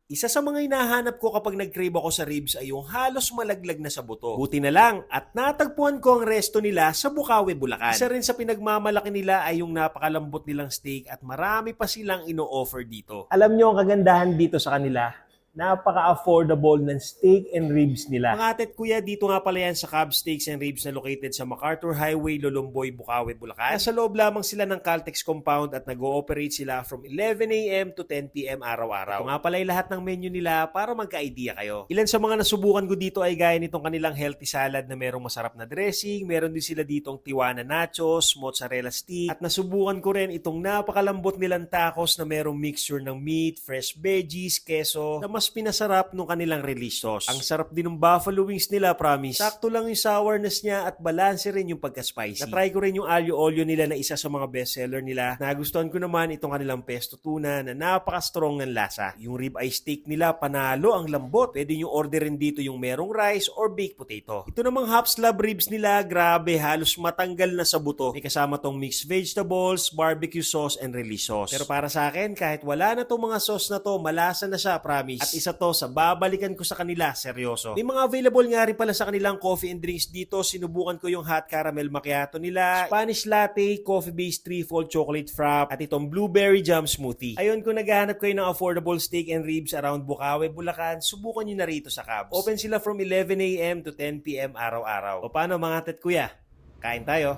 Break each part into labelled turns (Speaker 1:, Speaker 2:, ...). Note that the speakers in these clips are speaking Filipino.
Speaker 1: Isa sa mga hinahanap ko kapag nag-crave ako sa ribs ay yung halos malaglag na sa buto. Buti na lang at natagpuan ko ang resto nila sa Bukawi, Bulacan. Isa rin sa pinagmamalaki nila ay yung napakalambot nilang steak at marami pa silang ino-offer dito. Alam nyo ang kagandahan dito sa kanila? Napaka-affordable ng steak and ribs nila. Mga atet kuya, dito nga pala yan sa Cab Steaks and Ribs na located sa MacArthur Highway, Lolomboy, Bukawi, Bulacan. Nasa loob lamang sila ng Caltex compound at nag-ooperate sila from 11 a.m. to 10 p.m. araw-araw. Ito nga pala yung lahat ng menu nila para magka-idea kayo. Ilan sa mga nasubukan ko dito ay gaya nitong kanilang healthy salad na merong masarap na dressing, meron din sila ditong tiwana nachos, mozzarella stick, at nasubukan ko rin itong napakalambot nilang tacos na merong mixture ng meat, fresh veggies, keso, na mas pinasarap nung kanilang relish sauce. Ang sarap din ng buffalo wings nila, promise. Sakto lang yung sourness niya at balanse rin yung pagka-spicy. Na-try ko rin yung aglio olio nila na isa sa mga bestseller nila. Nagustuhan ko naman itong kanilang pesto tuna na napaka-strong ng lasa. Yung ribeye steak nila, panalo ang lambot. Pwede nyo orderin dito yung merong rice or baked potato. Ito namang half slab ribs nila, grabe, halos matanggal na sa buto. May kasama tong mixed vegetables, barbecue sauce, and relish sauce. Pero para sa akin, kahit wala na tong mga sauce na to, malasa na siya, promise. At isa to sa babalikan ko sa kanila, seryoso. May mga available nga rin pala sa kanilang coffee and drinks dito. Sinubukan ko yung hot caramel macchiato nila, Spanish latte, coffee-based trefoil chocolate frap, at itong blueberry jam smoothie. Ayun, kung naghahanap kayo ng affordable steak and ribs around Bukawi, Bulacan, subukan nyo na rito sa Cabs. Open sila from 11 a.m. to 10 p.m. araw-araw. O paano mga tet kuya? Kain tayo.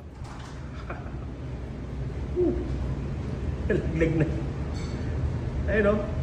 Speaker 1: Laglag na. Ayun o.